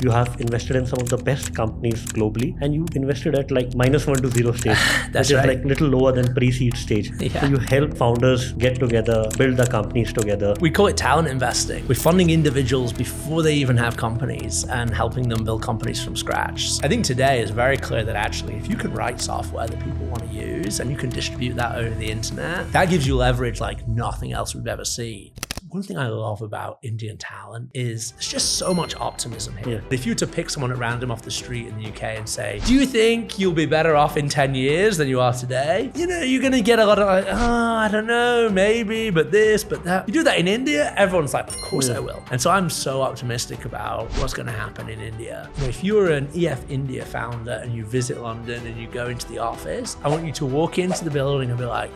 You have invested in some of the best companies globally, and you invested at like -1 to 0 stage. That's which right. is like little lower than pre-seed stage. Yeah. So you help founders get together, build the companies together. We call it talent investing. We're funding individuals before they even have companies and helping them build companies from scratch. I think today is very clear that actually, if you can write software that people want to use and you can distribute that over the internet, that gives you leverage like nothing else we've ever seen. One thing I love about Indian talent is there's just so much optimism here. Yeah. If you were to pick someone at random off the street in the UK and say, do you think you'll be better off in 10 years than you are today? You know, you're going to get a lot of like, I don't know, maybe, but this, but that. You do that in India, everyone's like, of course I will. And so I'm so optimistic about what's going to happen in India. You know, if you're an EF India founder and you visit London and you go into the office, I want you to walk into the building and be like,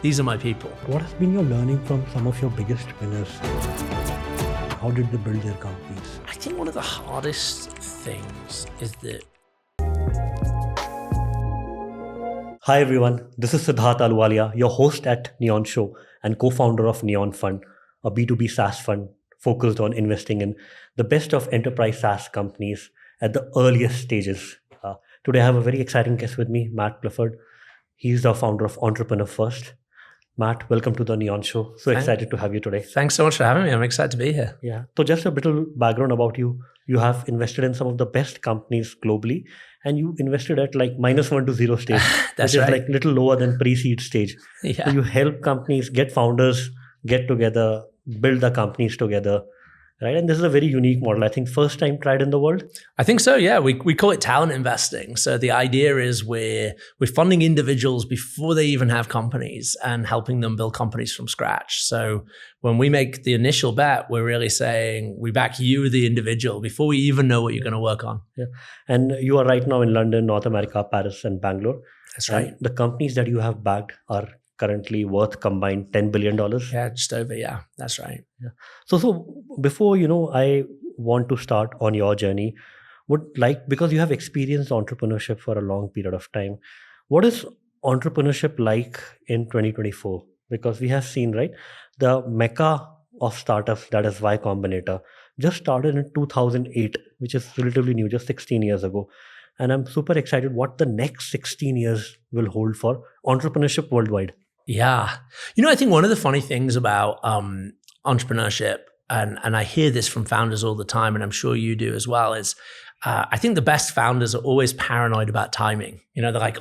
these are my people. What has been your learning from some of your biggest winners? How did they build their companies? I think one of the hardest things is that. Hi everyone, this is Siddharth Aluwalia, your host at Neon Show and co-founder of Neon Fund, a B2B SaaS fund focused on investing in the best of enterprise SaaS companies at the earliest stages. Today I have a very exciting guest with me, Matt Clifford. He's the founder of Entrepreneur First. Matt, welcome to the Neon Show. Excited to have you today. Thanks so much for having me. I'm excited to be here. Yeah. So just a little background about you. You have invested in some of the best companies globally, and you invested at like -1 to 0 stage. That's which right. is like little lower than pre-seed stage. Yeah. So you help companies, get founders, get together, build the companies together. Right. And this is a very unique model. I think first time tried in the world. I think so. Yeah. We call it talent investing. So the idea is we're funding individuals before they even have companies and helping them build companies from scratch. So when we make the initial bet, we're really saying we back you, the individual, before we even know what you're going to work on. Yeah. And you are right now in London, North America, Paris, and Bangalore. That's right. And the companies that you have backed are currently worth combined $10 billion. Yeah, just over. Yeah, that's right. Yeah. So before, I want to start on your journey, because you have experienced entrepreneurship for a long period of time, what is entrepreneurship like in 2024? Because we have seen, right, the mecca of startups, that is Y Combinator, just started in 2008, which is relatively new, just 16 years ago. And I'm super excited what the next 16 years will hold for entrepreneurship worldwide. Yeah. I think one of the funny things about entrepreneurship, and I hear this from founders all the time, and I'm sure you do as well, is I think the best founders are always paranoid about timing. They're like,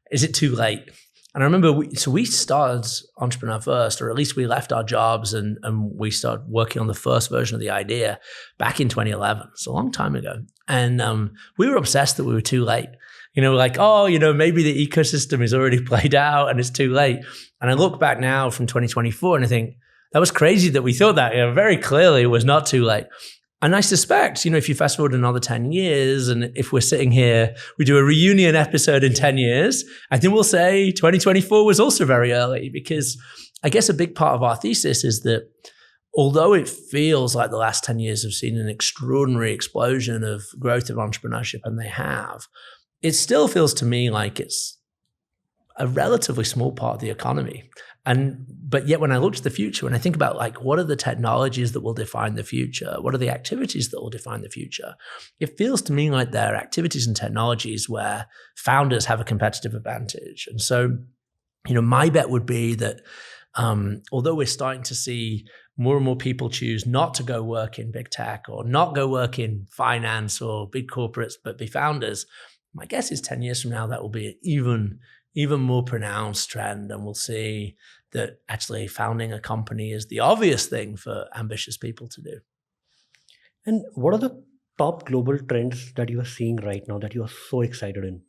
is it too late? And I remember, we started Entrepreneur First, or at least we left our jobs and we started working on the first version of the idea back in 2011. It's a long time ago. And we were obsessed that we were too late. Like, maybe the ecosystem is already played out and it's too late. And I look back now from 2024 and I think that was crazy that we thought that. Very clearly it was not too late. And I suspect, if you fast forward another 10 years and if we're sitting here, we do a reunion episode in 10 years, I think we'll say 2024 was also very early, because I guess a big part of our thesis is that although it feels like the last 10 years have seen an extraordinary explosion of growth of entrepreneurship, and they have, it still feels to me like it's a relatively small part of the economy. But yet when I look to the future and I think about like, what are the technologies that will define the future? What are the activities that will define the future? It feels to me like there are activities and technologies where founders have a competitive advantage. And so, my bet would be that although we're starting to see more and more people choose not to go work in big tech or not go work in finance or big corporates, but be founders, my guess is 10 years from now, that will be an even more pronounced trend. And we'll see that actually founding a company is the obvious thing for ambitious people to do. And what are the top global trends that you are seeing right now that you are so excited in?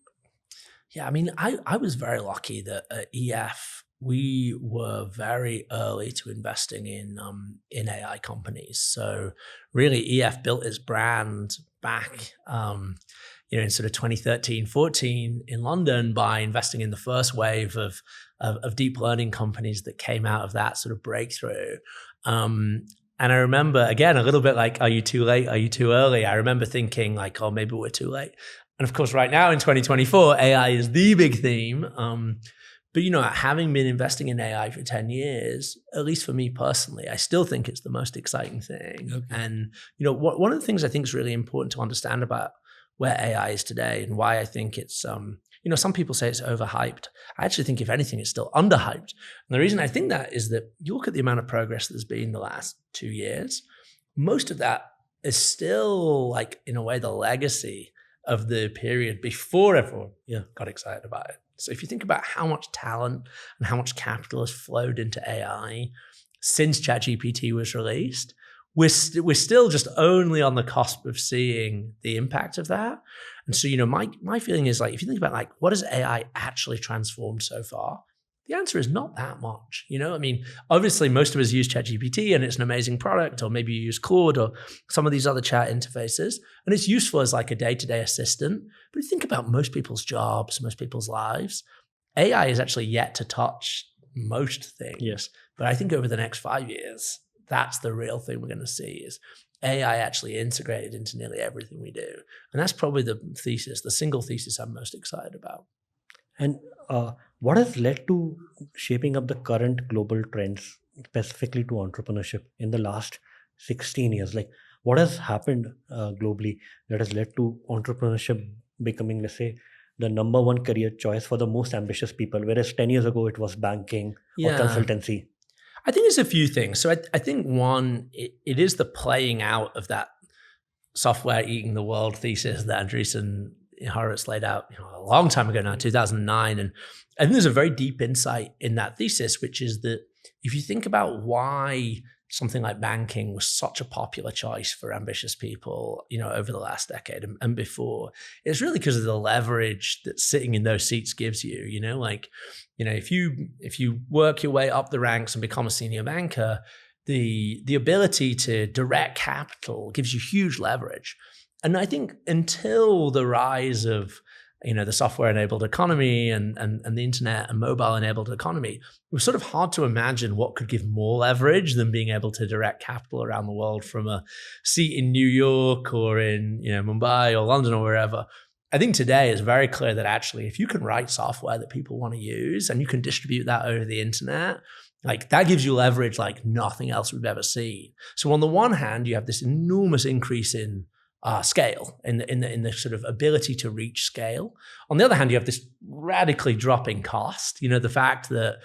Yeah, I was very lucky that at EF, we were very early to investing in AI companies. So really EF built its brand back in sort of 2013, 14 in London by investing in the first wave of deep learning companies that came out of that sort of breakthrough. And I remember, again, a little bit like, are you too late? Are you too early? I remember thinking like, oh, maybe we're too late. And of course, right now in 2024, AI is the big theme. But, having been investing in AI for 10 years, at least for me personally, I still think it's the most exciting thing. Okay. And, one of the things I think is really important to understand about where AI is today and why I think it's, some people say it's overhyped. I actually think, if anything, it's still underhyped. And the reason I think that is that you look at the amount of progress there's been the last 2 years, most of that is still, like, in a way, the legacy of the period before everyone got excited about it. So if you think about how much talent and how much capital has flowed into AI since ChatGPT was released, we're still just only on the cusp of seeing the impact of that. And so, my feeling is, like, if you think about, like, what has AI actually transformed so far? The answer is not that much. Obviously most of us use ChatGPT and it's an amazing product, or maybe you use Claude or some of these other chat interfaces, and it's useful as like a day-to-day assistant. But if you think about most people's jobs, most people's lives, AI is actually yet to touch most things. Yes. But I think over the next 5 years, that's the real thing we're going to see, is AI actually integrated into nearly everything we do. And that's probably the single thesis I'm most excited about. And what has led to shaping up the current global trends, specifically to entrepreneurship, in the last 16 years? Like, what has happened globally that has led to entrepreneurship becoming, let's say, the number one career choice for the most ambitious people, whereas 10 years ago it was banking or consultancy? I think there's a few things. So I think one, it is the playing out of that software eating the world thesis that Andreessen Horowitz laid out a long time ago now, 2009. And I think there's a very deep insight in that thesis, which is that if you think about why something like banking was such a popular choice for ambitious people, over the last decade and before, it's really because of the leverage that sitting in those seats gives you. If you work your way up the ranks and become a senior banker, the ability to direct capital gives you huge leverage. And I think until the rise of the software-enabled economy and the internet and mobile-enabled economy, it was sort of hard to imagine what could give more leverage than being able to direct capital around the world from a seat in New York or in Mumbai or London or wherever. I think today it's very clear that actually, if you can write software that people want to use and you can distribute that over the internet, like, that gives you leverage like nothing else we've ever seen. So on the one hand, you have this enormous increase in scale, in the sort of ability to reach scale. On the other hand, you have this radically dropping cost. The fact that,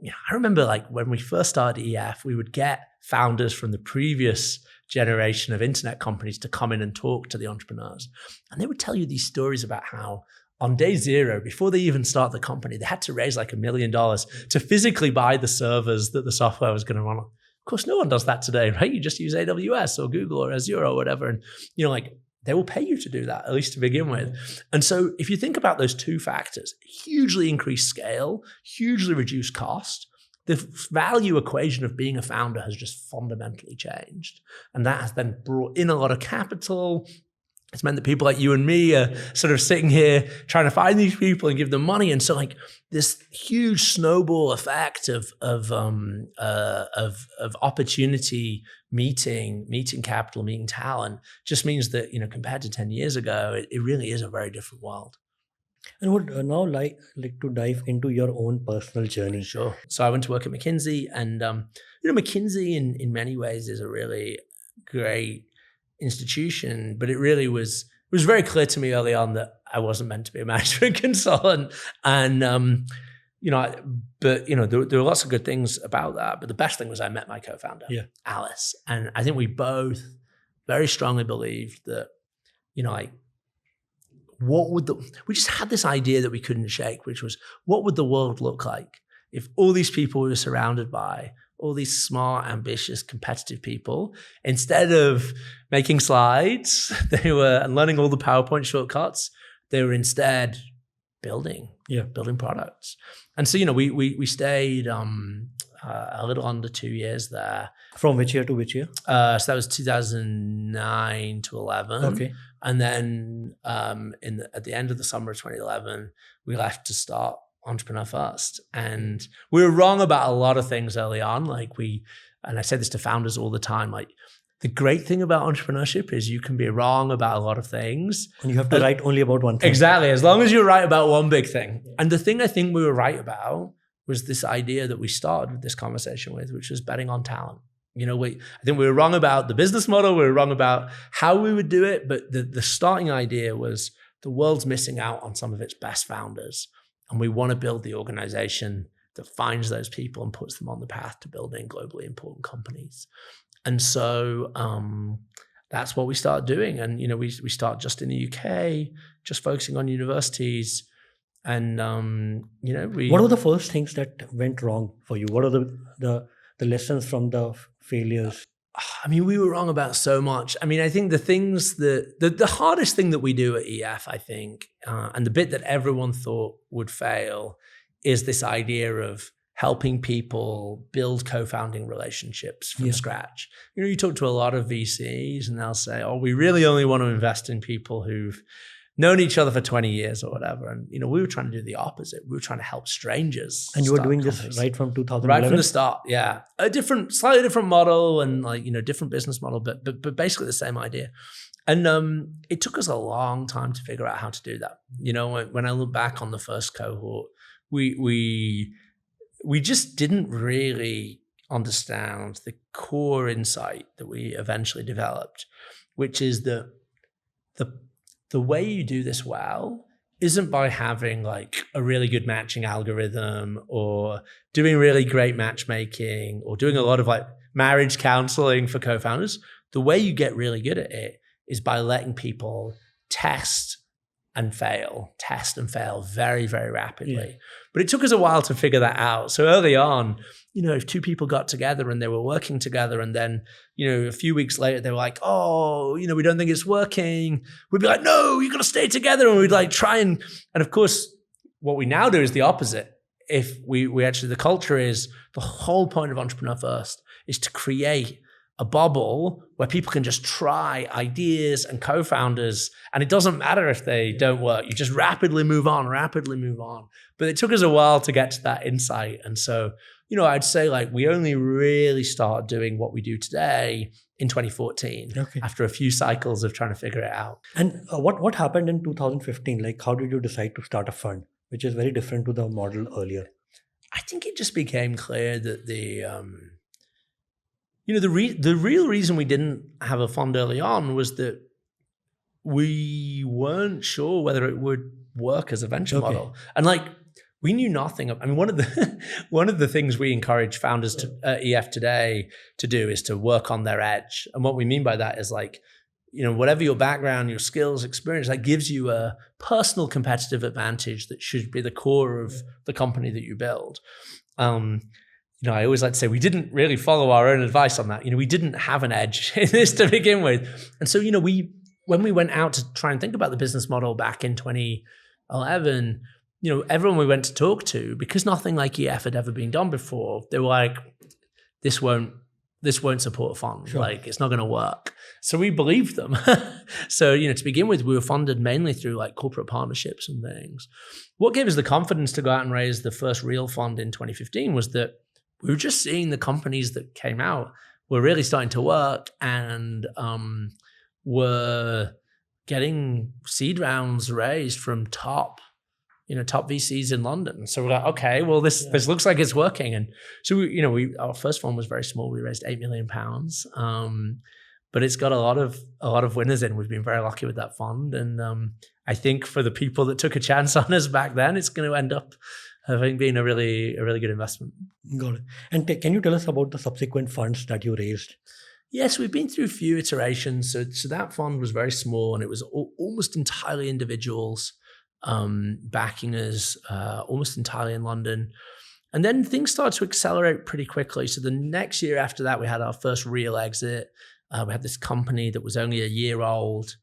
I remember, like, when we first started EF, we would get founders from the previous generation of internet companies to come in and talk to the entrepreneurs. And they would tell you these stories about how on day zero, before they even start the company, they had to raise like $1 million to physically buy the servers that the software was going to run on. Of course, no one does that today, right? You just use AWS or Google or Azure or whatever. And, they will pay you to do that, at least to begin with. And so if you think about those two factors, hugely increased scale, hugely reduced cost, the value equation of being a founder has just fundamentally changed. And that has then brought in a lot of capital. It's meant that people like you and me are sort of sitting here trying to find these people and give them money. And so, like, this huge snowball effect of opportunity meeting capital, meeting talent, just means that, compared to 10 years ago, it really is a very different world. And would now like to dive into your own personal journey. Sure. So I went to work at Mckinsey, and Mckinsey in many ways is a really great institution, but it was very clear to me early on that I wasn't meant to be a management consultant. And there were lots of good things about that, but the best thing was I met my co-founder, Alice, and I think we both very strongly believed that we just had this idea that we couldn't shake, which was, what would the world look like if all these people we were surrounded by, all these smart, ambitious, competitive people, instead of making slides, and learning all the PowerPoint shortcuts, they were instead building products. And so, we stayed a little under 2 years there. From which year to which year? So that was 2009 to 11. Okay. And then at the end of the summer of 2011, we left to start Entrepreneur First. And we were wrong about a lot of things early on. And I say this to founders all the time, like, the great thing about entrepreneurship is you can be wrong about a lot of things. And you have to write only about one thing. Exactly. As long as you're right about one big thing. And the thing I think we were right about was this idea that we started with this conversation with, which was betting on talent. You know, I think we were wrong about the business model. We were wrong about how we would do it. But the starting idea was the world's missing out on some of its best founders. And we want to build the organization that finds those people and puts them on the path to building globally important companies. And so that's what we started doing. And, you know, we start just in the UK, just focusing on universities. And, you know, what were the first things that went wrong for you? What are the lessons from the failures? I mean, we were wrong about so much. I mean, I think the things that, the hardest thing that we do at EF, I think, and the bit that everyone thought would fail is this idea of helping people build co-founding relationships from scratch. You know, you talk to a lot of VCs and they'll say, oh, we really only want to invest in people who've known each other for 20 years or whatever. And, you know, we were trying to do the opposite. We were trying to help strangers. And you were doing this right from 2011? Right from the start, yeah. A slightly different model and like, you know, different business model, but basically the same idea. And it took us a long time to figure out how to do that. You know, when I look back on the first cohort, we just didn't really understand the core insight that we eventually developed, which is that the way you do this well isn't by having like a really good matching algorithm or doing really great matchmaking or doing a lot of like marriage counseling for co-founders. The way you get really good at it is by letting people test and fail very, very rapidly. Yeah. But it took us a while to figure that out. So early on, you know, if two people got together and they were working together and then, you know, a few weeks later, they were like, oh, you know, we don't think it's working. We'd be like, no, you got to stay together. And we'd like try and of course, what we now do is the opposite. If we actually, the culture is the whole point of Entrepreneur First is to create a bubble where people can just try ideas and co-founders, and it doesn't matter if they don't work. You just rapidly move on. But it took us a while to get to that insight. And so, you know, I'd say like we only really started doing what we do today in 2014 after a few cycles of trying to figure it out. And what happened in 2015? Like, how did you decide to start a fund, which is very different to the model earlier? I think it just became clear that the real reason we didn't have a fund early on was that we weren't sure whether it would work as a venture model. And like, we knew nothing. I mean, one of the things we encourage founders at EF today to do is to work on their edge. And what we mean by that is like, you know, whatever your background, your skills, experience, that gives you a personal competitive advantage that should be the core of the company that you build. You know, I always like to say we didn't really follow our own advice on that. You know, we didn't have an edge in this to begin with. And so, you know, when we went out to try and think about the business model back in 2011, you know, everyone we went to talk to, because nothing like EF had ever been done before, they were like, this won't support a fund. Sure. Like, it's not going to work. So we believed them. So, you know, to begin with, we were funded mainly through like corporate partnerships and things. What gave us the confidence to go out and raise the first real fund in 2015 was that we were just seeing the companies that came out were really starting to work and were getting seed rounds raised from top VCs in London. So we're like, okay, well, this looks like it's working. And so our first fund was very small. We raised £8 million, but it's got a lot of winners in. We've been very lucky with that fund, and I think for the people that took a chance on us back then, it's going to end up having been a really good investment. Got it. And can you tell us about the subsequent funds that you raised? Yes, we've been through a few iterations. So that fund was very small, and it was almost entirely individuals backing us, almost entirely in London. And then things started to accelerate pretty quickly. So the next year after that, we had our first real exit. We had this company that was only a year old,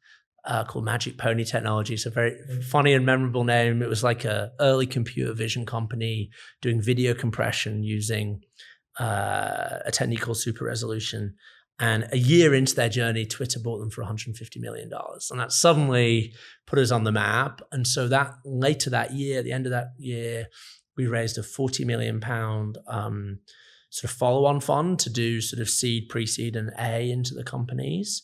called Magic Pony Technologies, a very funny and memorable name. It was like a early computer vision company doing video compression using a technique called super resolution. And a year into their journey, Twitter bought them for $150 million. And that suddenly put us on the map. And so that later that year, at the end of that year, we raised a £40 million sort of follow-on fund to do sort of seed, pre-seed, and A into the companies.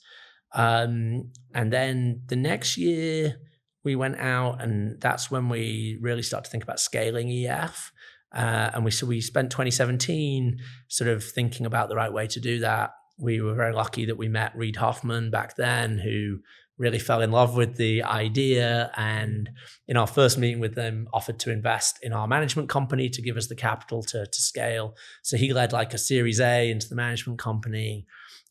And then the next year we went out, and that's when we really started to think about scaling EF. And we spent 2017 sort of thinking about the right way to do that. We were very lucky that we met Reid Hoffman back then, who really fell in love with the idea, and in our first meeting with them offered to invest in our management company to give us the capital to scale. So he led like a Series A into the management company,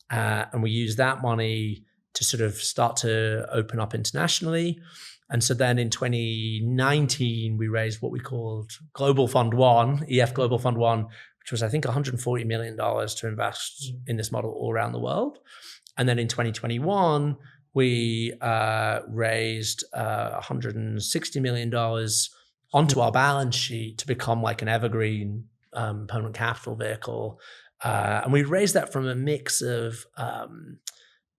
and we used that money to sort of start to open up internationally. And so then in 2019, we raised what we called Global Fund One, EF Global Fund One, which was I think $140 million to invest in this model all around the world. And then in 2021, we raised $160 million onto our balance sheet to become like an evergreen permanent capital vehicle. And we raised that from a mix of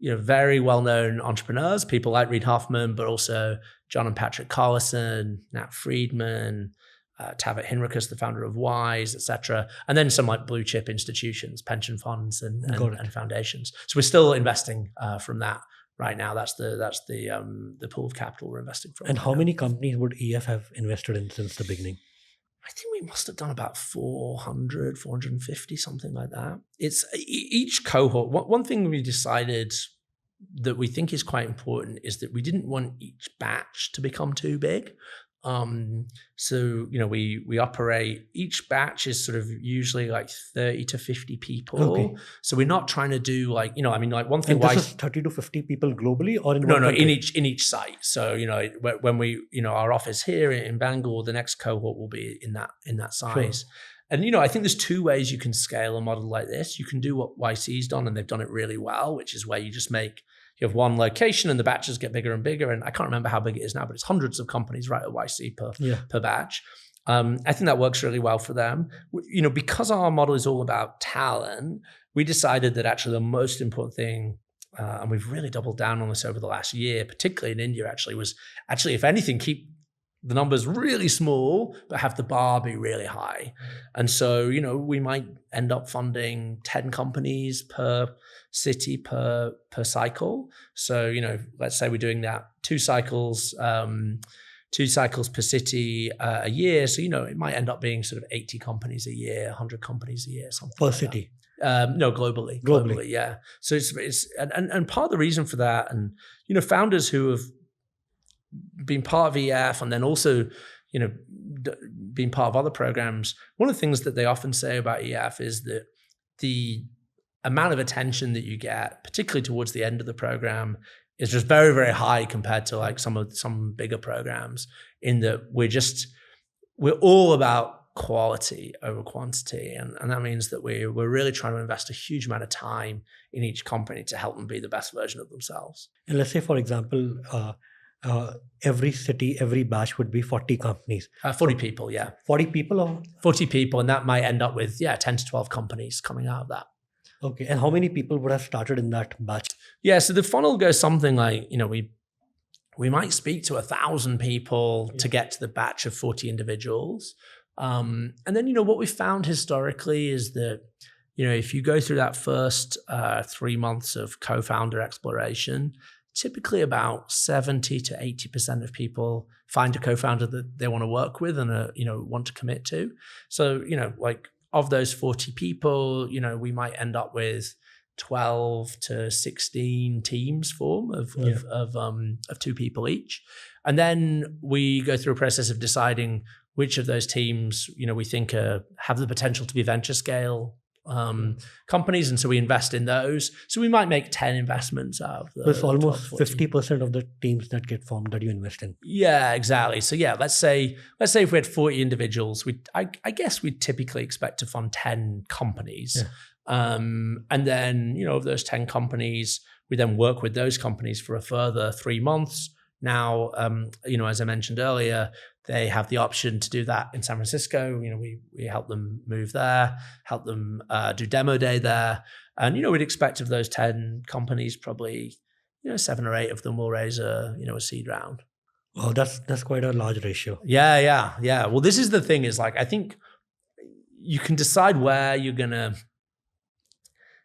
very well-known entrepreneurs, people like Reid Hoffman, but also John and Patrick Collison, Nat Friedman, Tavat Hinrichs, the founder of Wise, etc., and then some like blue chip institutions, pension funds, and foundations. So we're still investing from that right now. That's the pool of capital we're investing from. And how many companies would EF have invested in since the beginning? I think we must have done about 400, 450, something like that. It's each cohort. One thing we decided that we think is quite important is that we didn't want each batch to become too big. So, we operate, each batch is sort of usually like 30 to 50 people. Okay. So we're not trying to do like, one thing. And this is 30 to 50 people globally or in one No, country? in each site. So, when we, our office here in Bangalore, the next cohort will be in that size. Sure. And, I think there's two ways you can scale a model like this. You can do what YC's done, and they've done it really well, which is where you have one location and the batches get bigger and bigger. And I can't remember how big it is now, but it's hundreds of companies right at YC per batch. I think that works really well for them. Because our model is all about talent, we decided that actually the most important thing, and we've really doubled down on this over the last year, particularly in India was if anything, keep the numbers really small, but have the bar be really high. And so, we might end up funding 10 companies per city per cycle. So, let's say we're doing that two cycles per city a year. So, it might end up being sort of 80 companies a year, 100 companies a year, something per like city. No, globally, yeah. So it's and part of the reason for that, and founders who have been part of EF and then also being part of other programs, one of the things that they often say about EF is that the amount of attention that you get, particularly towards the end of the program, is just very, very high compared to like some bigger programs, in that we're all about quality over quantity. And that means that we're really trying to invest a huge amount of time in each company to help them be the best version of themselves. And let's say, for example, every city, every batch would be 40 companies. 40 people, yeah. 40 people or? 40 people, and that might end up with, 10 to 12 companies coming out of that. Okay, and how many people would have started in that batch? Yeah, so the funnel goes something like, we might speak to 1,000 people to get to the batch of 40 individuals. And then, what we found historically is that, if you go through that first 3 months of co-founder exploration, typically about 70 to 80% of people find a co-founder that they want to work with and, want to commit to. So, of those 40 people, we might end up with 12 to 16 teams form of 2 people each. And then we go through a process of deciding which of those teams, we think have the potential to be venture scale companies. And so we invest in those. So we might make 10 investments out of So it's almost 50% of the teams that get formed that you invest in. Yeah, exactly. So let's say if we had 40 individuals, I guess we'd typically expect to fund 10 companies. Yeah. And then, of those 10 companies, we then work with those companies for a further 3 months. Now, as I mentioned earlier, they have the option to do that in San Francisco. We help them move there, help them do demo day there. And, we'd expect of those 10 companies, probably, 7 or 8 of them will raise a seed round. Oh, that's quite a large ratio. Yeah. Well, this is the thing is I think, you can decide where you're gonna.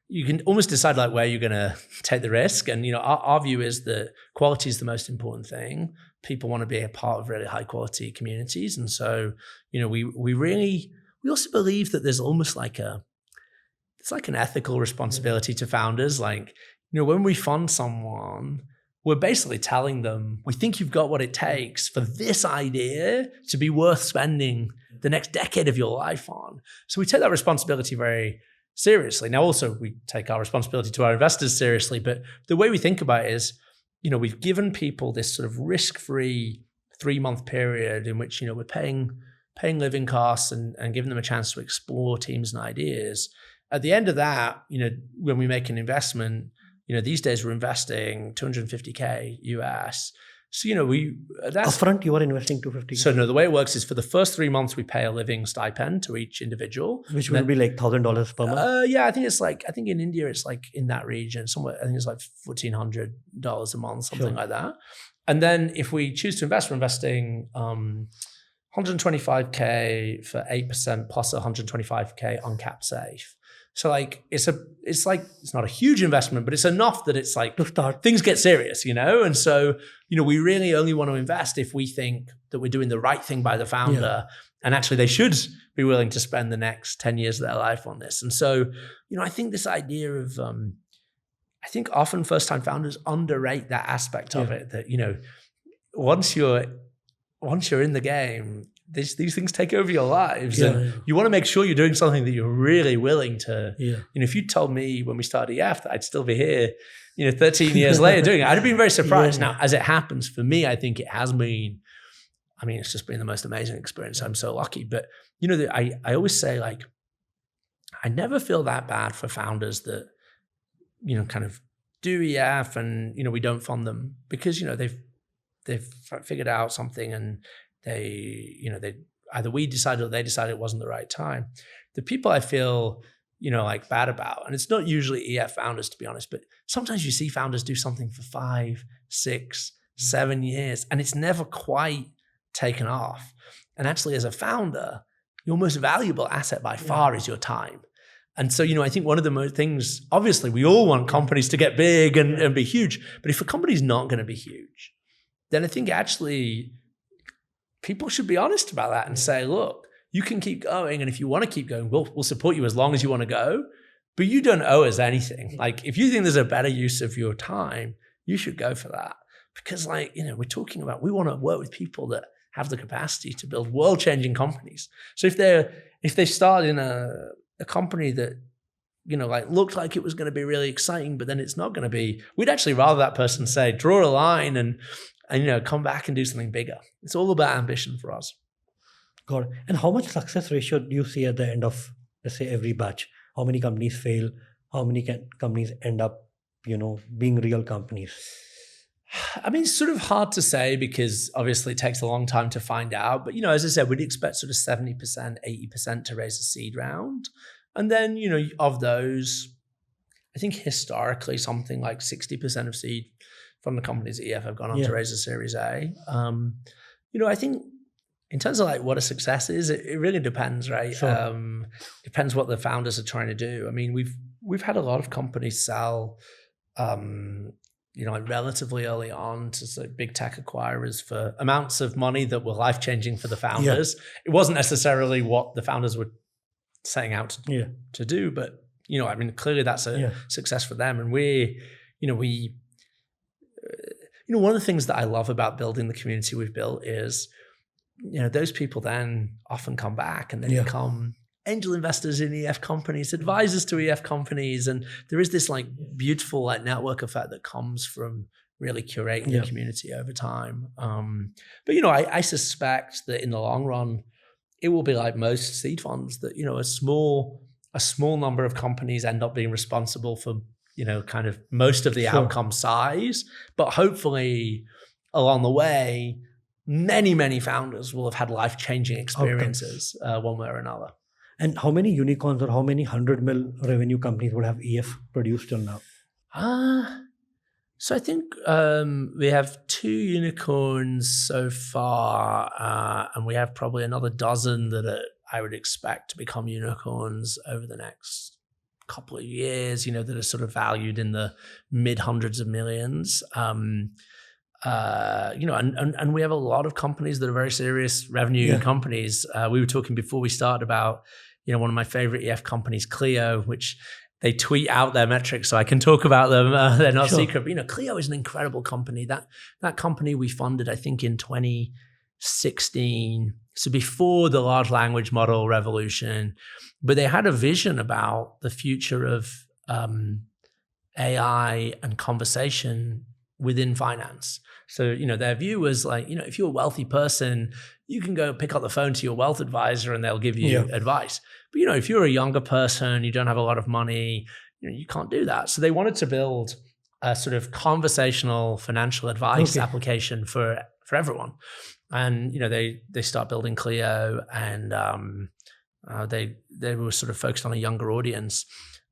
You can almost decide like where you're gonna take the risk, and our view is that quality is the most important thing. People want to be a part of really high quality communities, and so we also believe that there's almost like it's like an ethical responsibility to founders. Like when we fund someone, we're basically telling them, we think you've got what it takes for this idea to be worth spending the next decade of your life on. So we take that responsibility very seriously. Now, also, we take our responsibility to our investors seriously, but the way we think about it is, we've given people this sort of risk-free 3-month period in which, we're paying living costs and giving them a chance to explore teams and ideas. At the end of that, when we make an investment, these days we're investing $250K US. So, that's upfront, you are investing $250K. So no, the way it works is for the first 3 months, we pay a living stipend to each individual. Which will be like $1,000 per month? Yeah, I think in India, it's like in that region somewhere. I think it's like $1,400 a month, something like that. And then if we choose to invest, we're investing $125K for 8% plus $125K uncapped safe. So like it's not a huge investment, but it's enough that it's like to start. Things get serious, And so, we really only want to invest if we think that we're doing the right thing by the founder. And actually they should be willing to spend the next 10 years of their life on this. And so, I think this idea of, I think often first-time founders underrate that aspect of it, that, once you're in the game, these things take over your lives, and you want to make sure you're doing something that you're really willing to. If you told me when we started EF that I'd still be here, 13 years later doing it, I'd have been very surprised. Now, as it happens for me, I think it has been. I mean, it's just been the most amazing experience. I'm so lucky. But I always say, like, I never feel that bad for founders that kind of do EF and we don't fund them, because they've figured out something and they either we decided or they decided it wasn't the right time. The people I feel, like bad about, and it's not usually EF founders, to be honest, but sometimes you see founders do something for 5, 6, 7 years and it's never quite taken off. And actually, as a founder, your most valuable asset by far is your time. And so, I think one of the most things, obviously, we all want companies to get big and be huge, but if a company's not going to be huge, then I think actually people should be honest about that and say, look, you can keep going. And if you want to keep going, we'll support you as long as you want to go. But you don't owe us anything. Like, if you think there's a better use of your time, you should go for that. Because we're talking about, we want to work with people that have the capacity to build world-changing companies. So if they start in a company that, looked like it was going to be really exciting, but then it's not going to be, we'd actually rather that person say, draw a line and come back and do something bigger. It's all about ambition for us. Got it. And how much success ratio do you see at the end of, let's say, every batch? How many companies fail? How many companies end up, being real companies? I mean, it's sort of hard to say because obviously it takes a long time to find out. But, as I said, we'd expect sort of 70%, 80% to raise a seed round. And then, of those, I think historically something like 60% of seed from the companies at EF have gone on to raise a Series A. I think in terms of like what a success is, it really depends, right? Sure. Depends what the founders are trying to do. I mean, we've had a lot of companies sell, like relatively early on to big tech acquirers for amounts of money that were life-changing for the founders. It wasn't necessarily what the founders were setting out to do, but I mean, clearly that's a success for them. And one of the things that I love about building the community we've built is, those people then often come back and they become angel investors in EF companies, advisors to EF companies. And there is this like beautiful like network effect that comes from really curating the community over time. But, I suspect that in the long run, it will be like most seed funds that, a small number of companies end up being responsible for, kind of most of the outcome size. But hopefully along the way, many, many founders will have had life-changing experiences one way or another. And how many unicorns or how many 100 mil revenue companies would have EF produced till now? So I think we have 2 unicorns so far, and we have probably another dozen that are I would expect to become unicorns over the next couple of years, that are sort of valued in the mid hundreds of millions. And we have a lot of companies that are very serious revenue companies. We were talking before we started about, one of my favorite EF companies, Clio, which they tweet out their metrics, so I can talk about them. They're not secret. But, Clio is an incredible company. That company we funded, I think, in 2016. So before the large language model revolution, but they had a vision about the future of AI and conversation within finance. So, their view was like, if you're a wealthy person, you can go pick up the phone to your wealth advisor and they'll give you advice. But, if you're a younger person, you don't have a lot of money, you can't do that. So they wanted to build a sort of conversational financial advice application for everyone. And, they start building Clio, and they were sort of focused on a younger audience.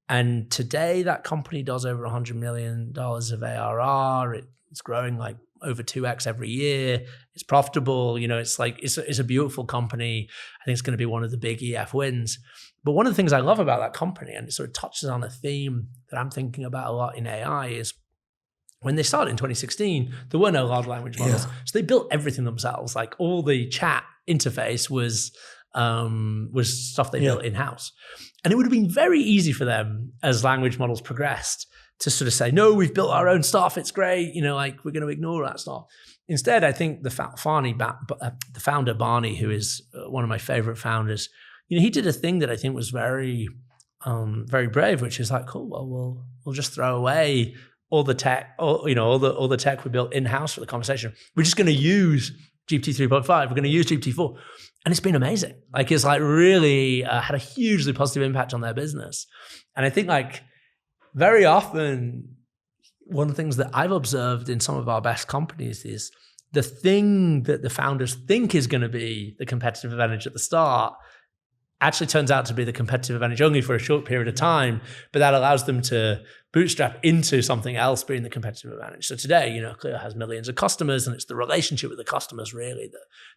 And today that company does over $100 million of ARR. It's growing like over 2x every year. It's profitable. It's a beautiful company. I think it's going to be one of the big EF wins. But one of the things I love about that company, and it sort of touches on a theme that I'm thinking about a lot in AI, is when they started in 2016, there were no large language models. So they built everything themselves. Like all the chat interface was stuff they built in-house. And it would have been very easy for them as language models progressed to sort of say, no, we've built our own stuff. It's great. We're going to ignore that stuff. Instead, I think the founder, Barney, who is one of my favorite founders, he did a thing that I think was very, very brave, which is like, cool, well, we'll just throw away all the tech, all the tech we built in-house for the conversation. We're just going to use GPT 3.5. We're going to use GPT 4. And it's been amazing. It's really had a hugely positive impact on their business. And I think very often, one of the things that I've observed in some of our best companies is the thing that the founders think is going to be the competitive advantage at the start actually turns out to be the competitive advantage only for a short period of time, but that allows them to bootstrap into something else being the competitive advantage. So today, Clio has millions of customers, and it's the relationship with the customers really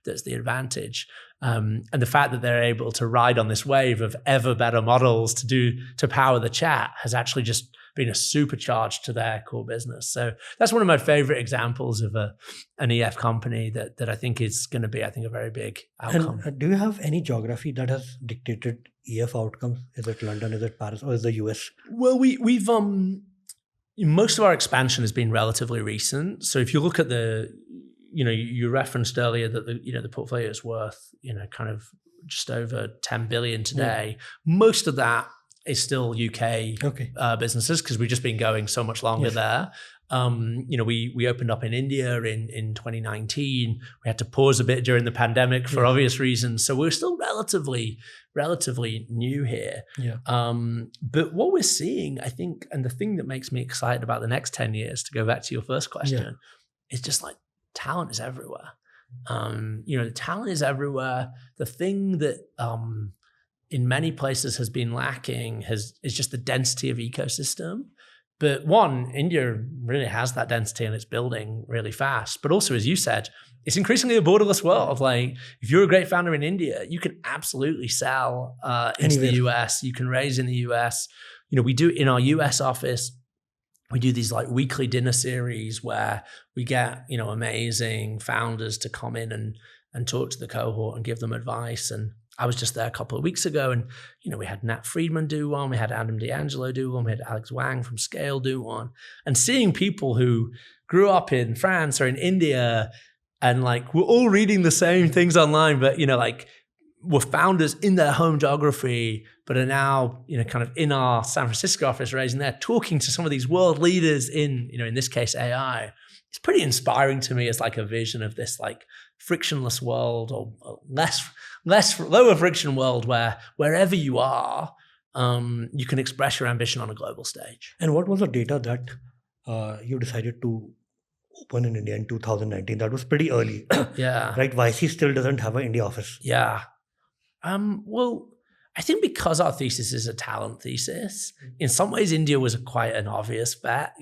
that's the advantage. And the fact that they're able to ride on this wave of ever better models to power the chat has actually just been a supercharge to their core business. So that's one of my favorite examples of an EF company that I think is going to be, a very big outcome. And do you have any geography that has dictated EF outcomes? Is it London, is it Paris, or is it the US? Well, we've most of our expansion has been relatively recent. So if you look at you referenced earlier that the portfolio is worth, kind of just over 10 billion today. Most of that is still UK businesses because we've just been going so much longer there. We opened up in India in 2019. We had to pause a bit during the pandemic for obvious reasons. So we're still relatively new here. But what we're seeing, I think, and the thing that makes me excited about the next 10 years, to go back to your first question, is just talent is everywhere. The talent is everywhere. The thing that in many places has been lacking is just the density of ecosystem. But one, India really has that density and it's building really fast. But also, as you said, it's increasingly a borderless world. If you're a great founder in India, you can absolutely sell into the US. You can raise in the US. We do in our US office, we do these weekly dinner series where we get, amazing founders to come in and talk to the cohort and give them advice. And I was just there a couple of weeks ago and, we had Nat Friedman do one, we had Adam D'Angelo do one, we had Alex Wang from Scale do one. And seeing people who grew up in France or in India and we're all reading the same things online, but, were founders in their home geography, but are now, kind of in our San Francisco office raising there, talking to some of these world leaders in, in this case, AI. It's pretty inspiring to me as a vision of this frictionless world or lower friction world where wherever you are, you can express your ambition on a global stage. And what was the data that you decided to open in India in 2019? That was pretty early. Right? YC still doesn't have an India office. Well, I think because our thesis is a talent thesis, in some ways India was quite an obvious bet.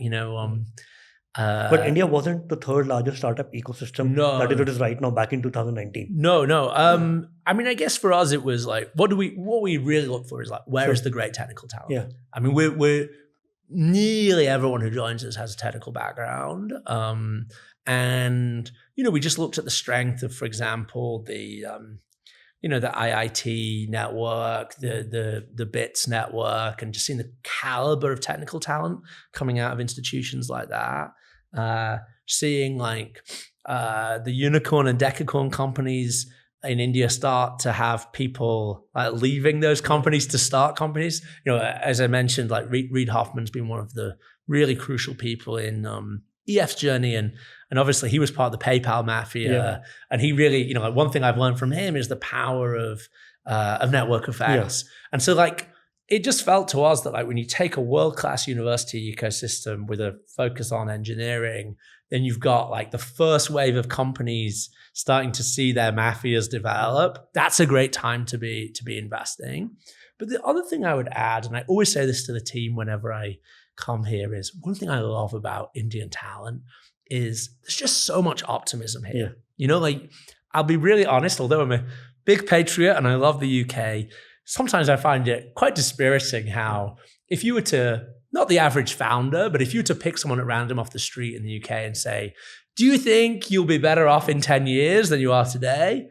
But India wasn't the third largest startup ecosystem that it is right now back in 2019. No. I mean, I guess for us, it was like, what we really look for is like, where is the great technical talent? Yeah. I mean, we're nearly everyone who joins us has a technical background. And, we just looked at the strength of, for example, the IIT network, the BITS network, and just seeing the caliber of technical talent coming out of institutions like that. Seeing like the unicorn and decacorn companies in India start to have people leaving those companies to start companies. As I mentioned, like Reid Hoffman's been one of the really crucial people in EF's journey, and obviously he was part of the PayPal mafia. Yeah. And he really, one thing I've learned from him is the power of network effects. Yeah. And so it just felt to us that when you take a world-class university ecosystem with a focus on engineering, then you've got the first wave of companies starting to see their mafias develop. That's a great time to be investing. But the other thing I would add, and I always say this to the team whenever I come here, is one thing I love about Indian talent is there's just so much optimism here. Yeah. I'll be really honest, although I'm a big patriot and I love the UK, sometimes I find it quite dispiriting how if you were to, not the average founder, but if you were to pick someone at random off the street in the UK and say, do you think you'll be better off in 10 years than you are today?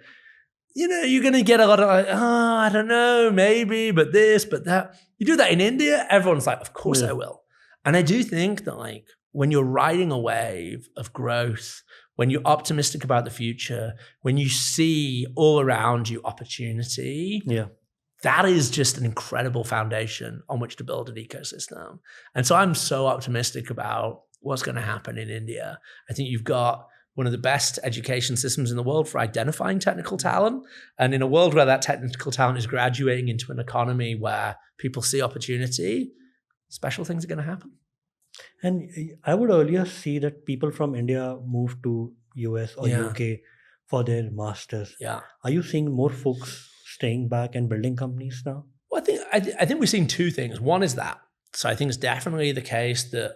You're going to get a lot of I don't know, maybe, but this, but that. You do that in India, everyone's like, of course I will. And I do think that when you're riding a wave of growth, when you're optimistic about the future, when you see all around you opportunity, that is just an incredible foundation on which to build an ecosystem. And so I'm so optimistic about what's going to happen in India. I think you've got one of the best education systems in the world for identifying technical talent. And in a world where that technical talent is graduating into an economy where people see opportunity, special things are going to happen. And I would earlier see that people from India move to US or UK for their masters. Yeah. Are you seeing more folks staying back and building companies now? Well, I think we're seeing two things. One is that. So I think it's definitely the case that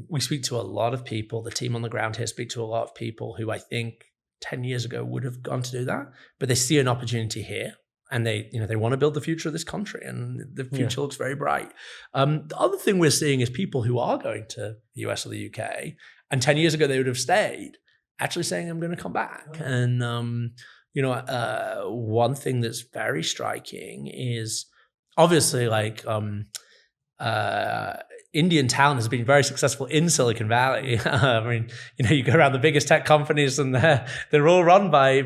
we speak to a lot of people. The team on the ground here speak to a lot of people who I think 10 years ago would have gone to do that, but they see an opportunity here. And they want to build the future of this country, and the future looks very bright. The other thing we're seeing is people who are going to the US or the UK, and 10 years ago they would have stayed, actually saying, I'm going to come back. And, one thing that's very striking is obviously Indian talent has been very successful in Silicon Valley. I mean, you go around the biggest tech companies and they're all run by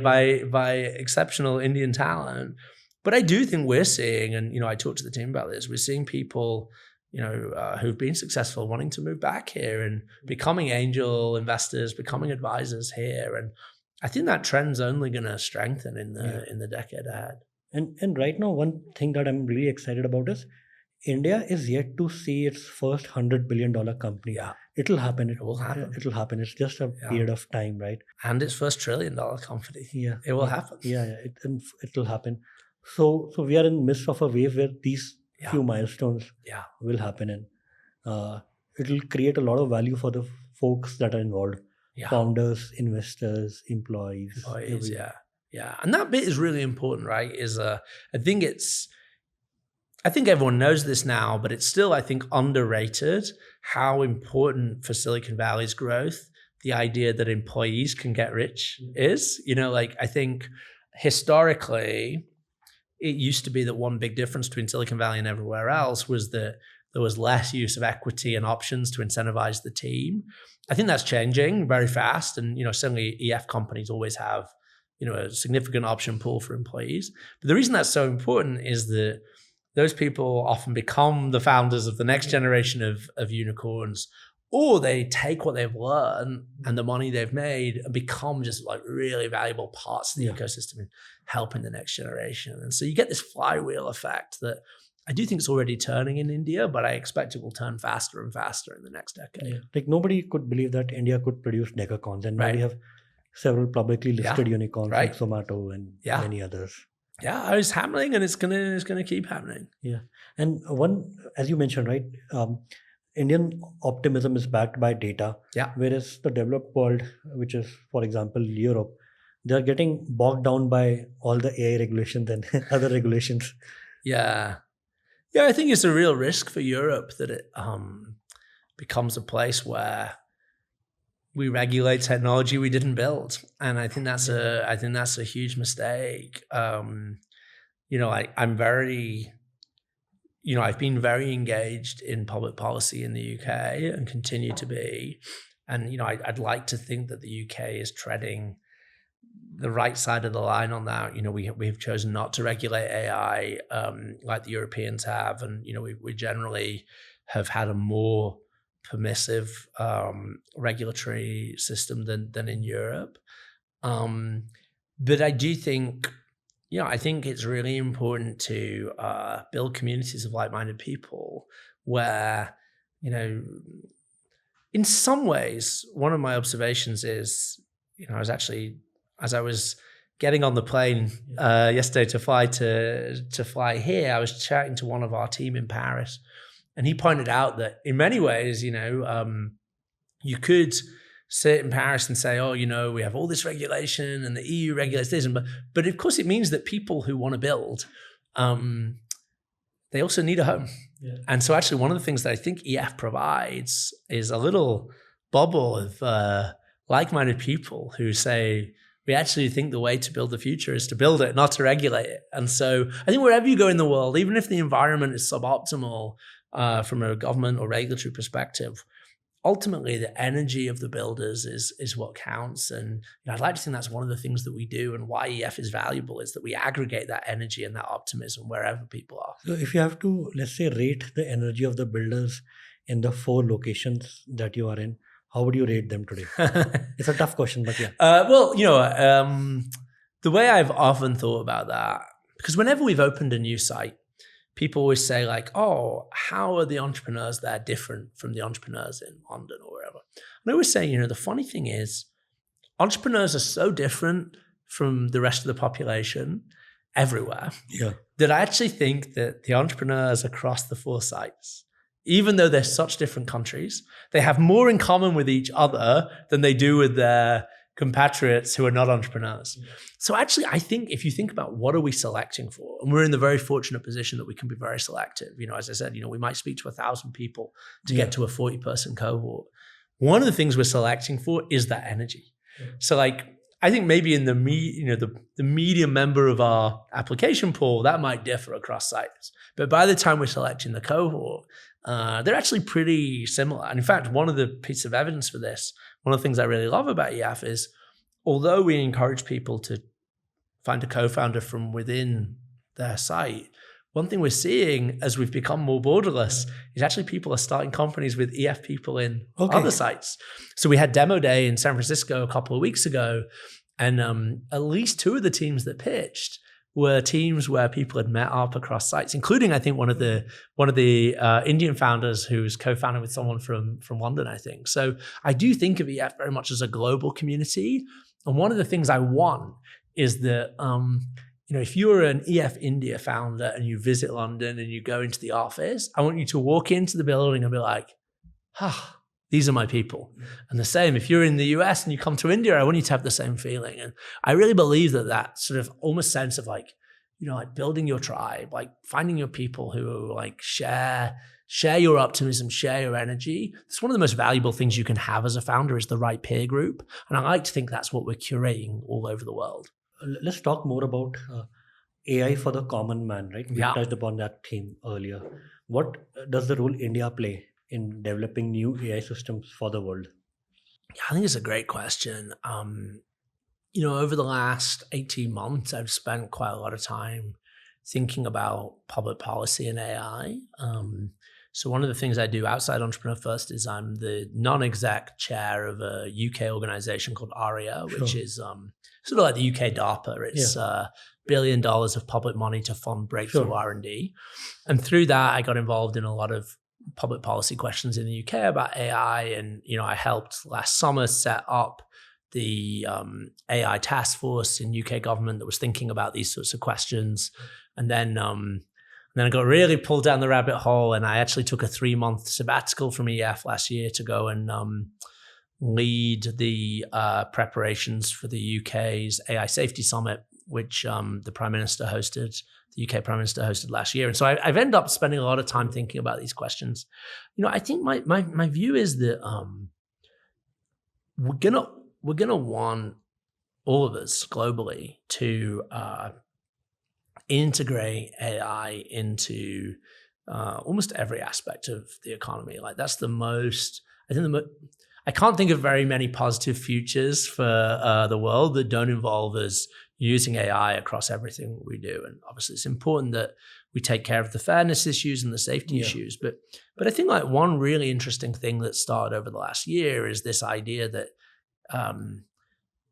exceptional Indian talent. But I do think we're seeing, and I talked to the team about this, we're seeing people, who've been successful wanting to move back here and becoming angel investors, becoming advisors here. And I think that trend's only going to strengthen in the decade ahead. And right now, one thing that I'm really excited about is India is yet to see its first $100 billion company. Yeah. It'll happen. It will happen. It'll happen. It's just a period of time, right? And its first $1 trillion company. Yeah. It will happen. Yeah. It'll happen. So we are in the midst of a wave where these few milestones will happen, and it'll create a lot of value for the folks that are involved. Yeah. Founders, investors, employees. Yeah. And that bit is really important, right? I think everyone knows this now, but it's still, I think, underrated how important for Silicon Valley's growth the idea that employees can get rich is. I think historically, it used to be that one big difference between Silicon Valley and everywhere else was that there was less use of equity and options to incentivize the team. I think that's changing very fast. And, certainly EF companies always have, a significant option pool for employees. But the reason that's so important is that those people often become the founders of the next generation of unicorns, or they take what they've learned and the money they've made and become just really valuable parts of the ecosystem and helping the next generation. And so you get this flywheel effect that I do think is already turning in India, but I expect it will turn faster and faster in the next decade. Yeah. Nobody could believe that India could produce decacorns, and now we have several publicly listed unicorns like Zomato and many others. Yeah, it's happening, and it's gonna keep happening. Yeah, and one, as you mentioned, right, Indian optimism is backed by data, Yeah. whereas the developed world, which is, for example, Europe, they are getting bogged down by all the AI regulations and other regulations. Yeah. Yeah, I think it's a real risk for Europe that it becomes a place where we regulate technology we didn't build, and I think that's a huge mistake. I'm very, I've been very engaged in public policy in the UK and continue to be, and I'd like to think that the UK is treading the right side of the line on that. We've chosen not to regulate AI like the Europeans have, and we generally have had a more permissive regulatory system than in Europe. But I do think, I think it's really important to build communities of like-minded people where, in some ways, one of my observations is, as I was getting on the plane yesterday to fly here, I was chatting to one of our team in Paris, and he pointed out that in many ways, you could sit in Paris and say, oh, we have all this regulation and the EU regulates this, but of course it means that people who want to build, they also need a home. Yeah. And so actually one of the things that I think EF provides is a little bubble of like-minded people who say, we actually think the way to build the future is to build it, not to regulate it. And so I think wherever you go in the world, even if the environment is suboptimal from a government or regulatory perspective, ultimately the energy of the builders is what counts. And I'd like to think that's one of the things that we do, and why EF is valuable is that we aggregate that energy and that optimism wherever people are. So if you have to, let's say, rate the energy of the builders in the 4 locations that you are in, how would you rate them today? It's a tough question, but yeah. The way I've often thought about that, because whenever we've opened a new site, people always say like, oh, how are the entrepreneurs there different from the entrepreneurs in London or wherever? And I always say, the funny thing is, entrepreneurs are so different from the rest of the population everywhere, that I actually think that the entrepreneurs across the 4 sites, even though they're such different countries, they have more in common with each other than they do with their compatriots who are not entrepreneurs. So actually, I think if you think about what are we selecting for, and we're in the very fortunate position that we can be very selective. As I said, we might speak to 1,000 people to get to a 40-person cohort. One of the things we're selecting for is that energy. So I think maybe in the medium member of our application pool, that might differ across sites. But by the time we're selecting the cohort, they're actually pretty similar. And in fact, one of the pieces of evidence for this, one of the things I really love about EF is, although we encourage people to find a co-founder from within their site, one thing we're seeing as we've become more borderless is actually people are starting companies with EF people in other sites. So we had Demo Day in San Francisco a couple of weeks ago, and at least 2 of the teams that pitched were teams where people had met up across sites, including, I think, one of the Indian founders who's co-founded with someone from London, I think. So I do think of EF very much as a global community. And one of the things I want is that, if you're an EF India founder and you visit London and you go into the office, I want you to walk into the building and be like, these are my people. And the same, if you're in the US and you come to India, I want you to have the same feeling. And I really believe that sort of almost sense of building your tribe, finding your people who share your optimism, share your energy. It's one of the most valuable things you can have as a founder is the right peer group. And I like to think that's what we're curating all over the world. Let's talk more about AI for the common man, right? We touched upon that theme earlier. What does the role India play in developing new AI systems for the world? Yeah, I think it's a great question. Over the last 18 months, I've spent quite a lot of time thinking about public policy and AI. So one of the things I do outside Entrepreneur First is I'm the non-exec chair of a UK organization called ARIA, which is sort of like the UK DARPA. It's $1 billion of public money to fund breakthrough R&D. And through that, I got involved in a lot of public policy questions in the UK about AI. And, I helped last summer set up the AI task force in UK government that was thinking about these sorts of questions. And then then I got really pulled down the rabbit hole, and I actually took a 3-month sabbatical from EF last year to go and lead the preparations for the UK's AI Safety Summit, which the Prime Minister hosted. The UK Prime Minister hosted last year, and so I've ended up spending a lot of time thinking about these questions. I think my view is that we're gonna want all of us globally to integrate AI into almost every aspect of the economy. Like that's the most. I can't think of very many positive futures for the world that don't involve us using AI across everything we do. And obviously it's important that we take care of the fairness issues and the safety issues. But I think like one really interesting thing that started over the last year is this idea that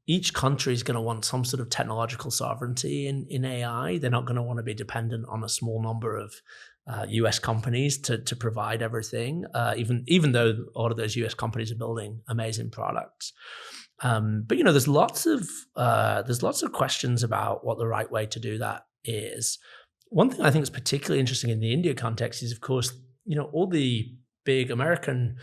each country is going to want some sort of technological sovereignty in AI. They're not going to want to be dependent on a small number of US companies to provide everything, even though all of those US companies are building amazing products. But there's lots of questions about what the right way to do that is. One thing I think is particularly interesting in the India context is, of course, all the big American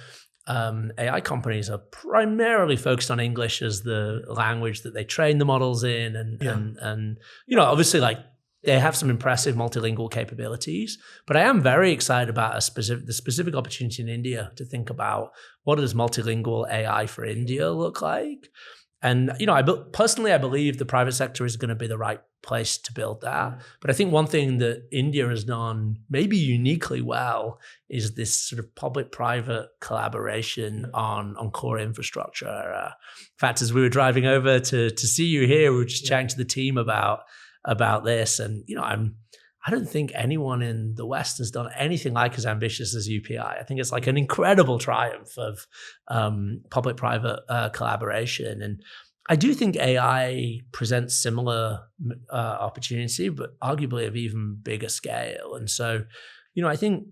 AI companies are primarily focused on English as the language that they train the models in, and obviously like they have some impressive multilingual capabilities. But I am very excited about the specific opportunity in India to think about what does multilingual AI for India look like. And personally, I believe the private sector is going to be the right place to build that. But I think one thing that India has done maybe uniquely well is this sort of public-private collaboration on core infrastructure. In fact, as we were driving over to see you here, we were just chatting to the team about this, and I don't think anyone in the West has done anything like as ambitious as UPI. I think it's like an incredible triumph of public-private collaboration. And I do think AI presents similar opportunity, but arguably of even bigger scale. And so, I think,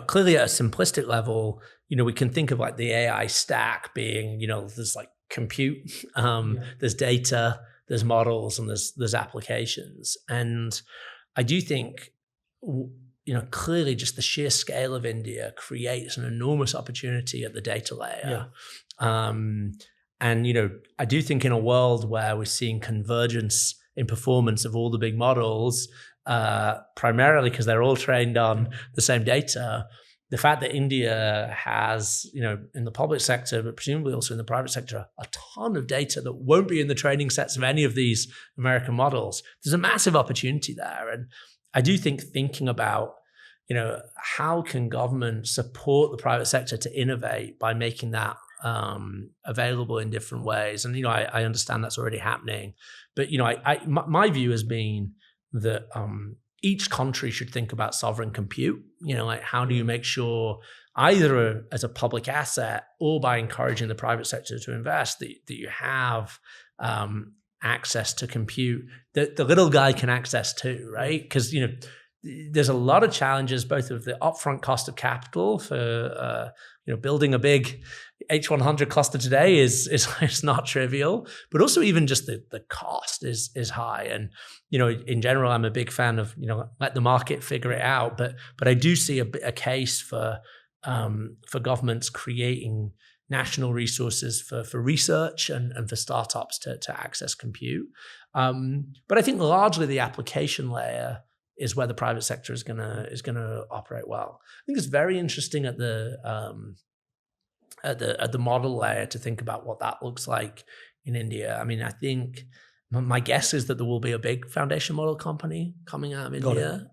clearly at a simplistic level, we can think of like the AI stack being, there's like compute, there's data, there's models, and there's applications. And I do think, clearly just the sheer scale of India creates an enormous opportunity at the data layer. And, I do think in a world where we're seeing convergence in performance of all the big models, primarily because they're all trained on the same data, the fact that India has, in the public sector, but presumably also in the private sector, a ton of data that won't be in the training sets of any of these American models, there's a massive opportunity there. And I do think thinking about, how can government support the private sector to innovate by making that available in different ways. And, I understand that's already happening. But, my view has been that each country should think about sovereign compute. Like how do you make sure either as a public asset or by encouraging the private sector to invest that you have access to compute that the little guy can access too, right? Because, there's a lot of challenges, both of the upfront cost of capital for, building a big H100 cluster today is not trivial, but also even just the cost is high. And, in general, I'm a big fan of, let the market figure it out. But I do see a case for governments creating national resources for research and for startups to access compute. But I think largely the application layer is where the private sector is gonna operate well. I think it's very interesting at the model layer to think about what that looks like in India. I mean, I think my guess is that there will be a big foundation model company coming out of India.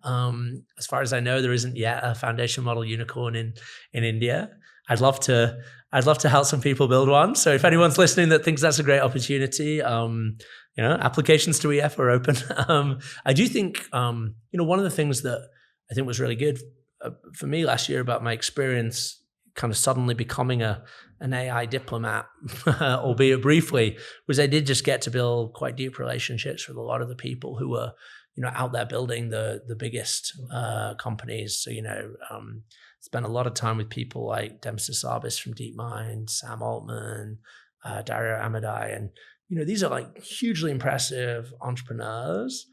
As far as I know, there isn't yet a foundation model unicorn in India. I'd love to help some people build one. So if anyone's listening that thinks that's a great opportunity, applications to EF are open. I do think, one of the things that I think was really good for me last year about my experience kind of suddenly becoming an AI diplomat, albeit briefly, was I did just get to build quite deep relationships with a lot of the people who were, out there building the biggest companies. So, spent a lot of time with people like Demesis Arbis from DeepMind, Sam Altman, Dario Amadai, and these are like hugely impressive entrepreneurs.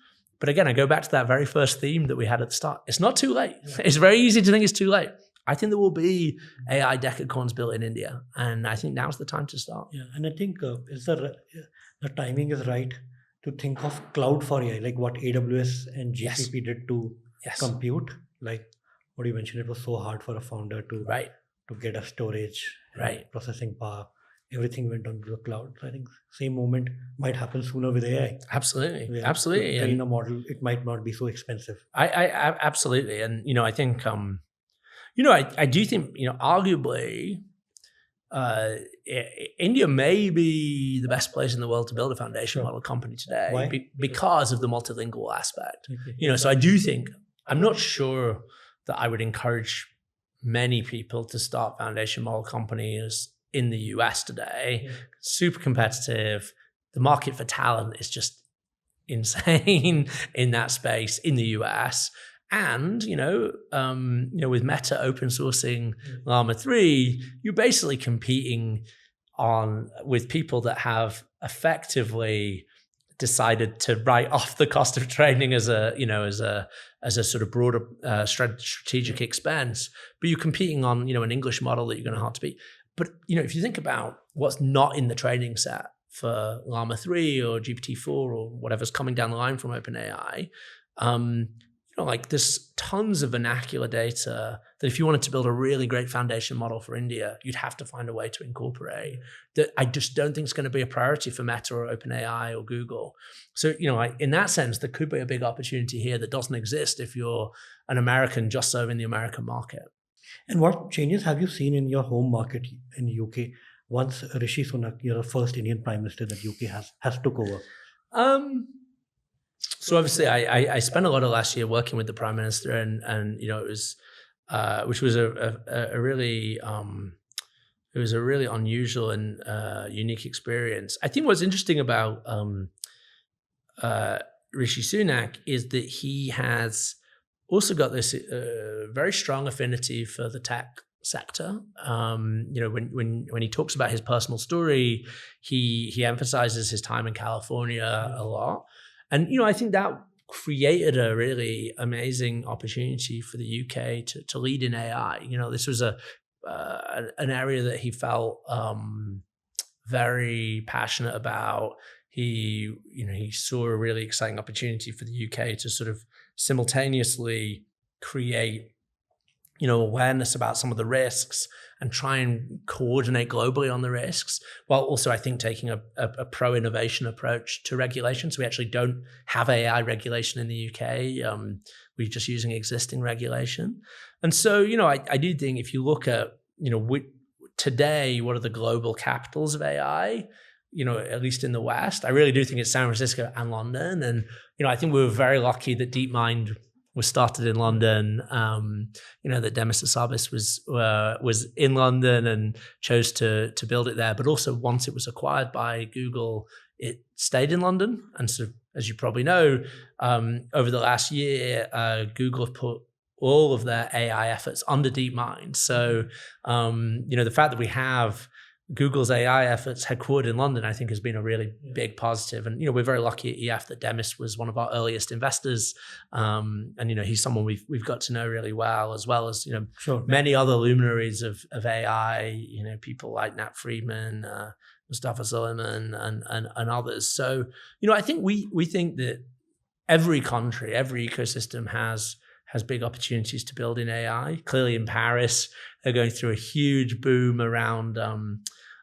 But again, I go back to that very first theme that we had at the start. It's not too late. It's very easy to think it's too late. I think there will be AI decacorns built in India, and I think now's the time to start. Yeah, and I think the timing is right to think of cloud for AI, like what AWS and GCP did to compute. Like what you mentioned, it was so hard for a founder to Right. to get a storage, Right. processing power. Everything went onto the cloud. So I think same moment might happen sooner with AI. Absolutely. Where Absolutely. to train And a model, it might not be so expensive. I absolutely. And, I think, I do think, arguably, India may be the best place in the world to build a foundation model company today. Why? Because of the multilingual aspect. Okay. So I do think, I'm not sure that I would encourage many people to start foundation model companies in the US today. Yeah. Super competitive. The market for talent is just insane in that space in the US. And, with Meta open sourcing Llama 3, you're basically competing with people that have effectively decided to write off the cost of training as a sort of broader strategic expense. But you're competing on, an English model that you're going to have to beat. But, if you think about what's not in the training set for Llama 3 or GPT-4 or whatever's coming down the line from OpenAI, there's tons of vernacular data that if you wanted to build a really great foundation model for India, you'd have to find a way to incorporate that. I just don't think it's going to be a priority for Meta or OpenAI or Google. So, in that sense, there could be a big opportunity here that doesn't exist if you're an American just serving the American market. And what changes have you seen in your home market in UK once Rishi Sunak, the first Indian Prime Minister that UK has took over? So obviously, I spent a lot of last year working with the Prime Minister, and it was, which was a really unusual and unique experience. I think what's interesting about Rishi Sunak is that he has also got this very strong affinity for the tech sector. When he talks about his personal story, he emphasizes his time in California a lot. And, I think that created a really amazing opportunity for the UK to lead in AI. This was an area that he felt very passionate about. He saw a really exciting opportunity for the UK to sort of simultaneously create, awareness about some of the risks and try and coordinate globally on the risks, while also, I think, taking a pro-innovation approach to regulation. So we actually don't have AI regulation in the UK. We're just using existing regulation. And so, I do think if you look at, today, what are the global capitals of AI? At least in the West, I really do think it's San Francisco and London. And, I think we were very lucky that DeepMind was started in London, that Demis Hassabis was in London and chose to build it there. But also once it was acquired by Google, it stayed in London. And so, as you probably know, over the last year, Google have put all of their AI efforts under DeepMind. So, the fact that we have Google's AI efforts headquartered in London, I think, has been a really big positive. And, we're very lucky at EF that Demis was one of our earliest investors. And, he's someone we've got to know really well as many other luminaries of AI, people like Nat Friedman, Mustafa Suleiman and others. So, I think we think that every country, every ecosystem has big opportunities to build in AI. Clearly in Paris, they're going through a huge boom around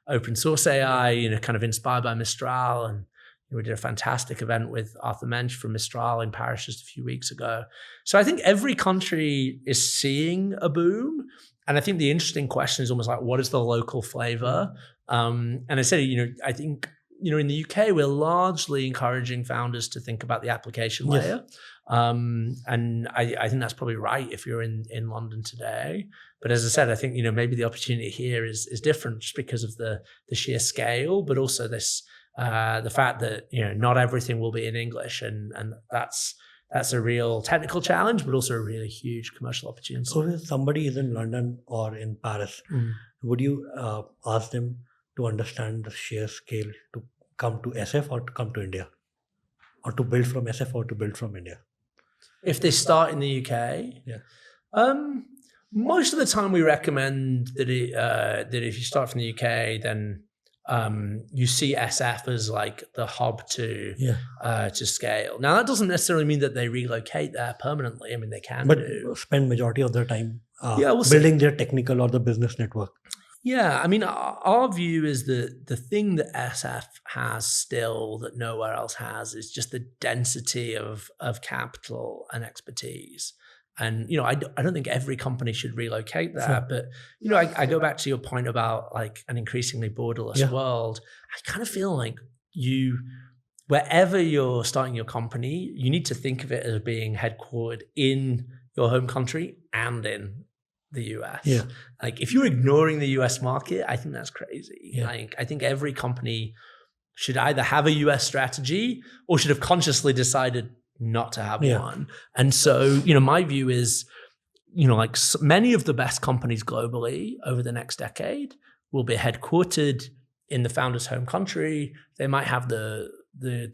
open source AI, kind of inspired by Mistral. And we did a fantastic event with Arthur Mensch from Mistral in Paris just a few weeks ago. So I think every country is seeing a boom. And I think the interesting question is almost like, what is the local flavor? And I said, I think, in the UK, we're largely encouraging founders to think about the application layer. And I think that's probably right if you're in London today. But as I said, I think, maybe the opportunity here is different just because of the sheer scale, but also this, the fact that, not everything will be in English. And that's a real technical challenge, but also a really huge commercial opportunity. So if somebody is in London or in Paris, would you ask them to understand the sheer scale to come to SF or to come to India? or to build from SF or to build from India? If they start in the UK, most of the time we recommend that that if you start from the UK, then you see SF as like the hub to scale. Now that doesn't necessarily mean that they relocate there permanently. I mean, they can, but spend majority of their time we'll building their technical or the business network. Yeah, I mean, our view is that the thing that SF has still that nowhere else has is just the density of capital and expertise. And, I don't think every company should relocate there, but, I go back to your point about like an increasingly borderless world. I kind of feel like wherever you're starting your company, you need to think of it as being headquartered in your home country and in the US. Yeah. Like if you're ignoring the US market, I think that's crazy. Yeah. Like I think every company should either have a US strategy or should have consciously decided not to have one. And so, my view is, like many of the best companies globally over the next decade will be headquartered in the founder's home country. They might have the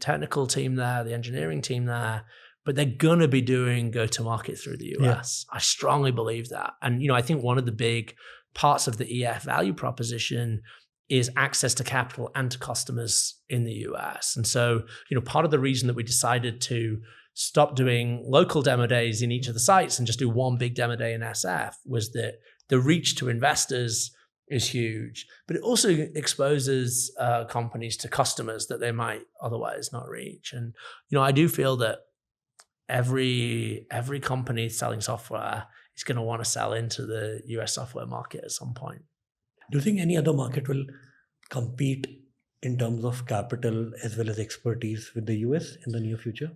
technical team there, the engineering team there, but they're going to be doing go-to-market through the US. I strongly believe that. And, I think one of the big parts of the EF value proposition is access to capital and to customers in the US. And so, part of the reason that we decided to stop doing local demo days in each of the sites and just do one big demo day in SF was that the reach to investors is huge, but it also exposes companies to customers that they might otherwise not reach. And, I do feel that every company selling software is going to want to sell into the US software market at some point. Do you think any other market will compete in terms of capital as well as expertise with the US in the near future?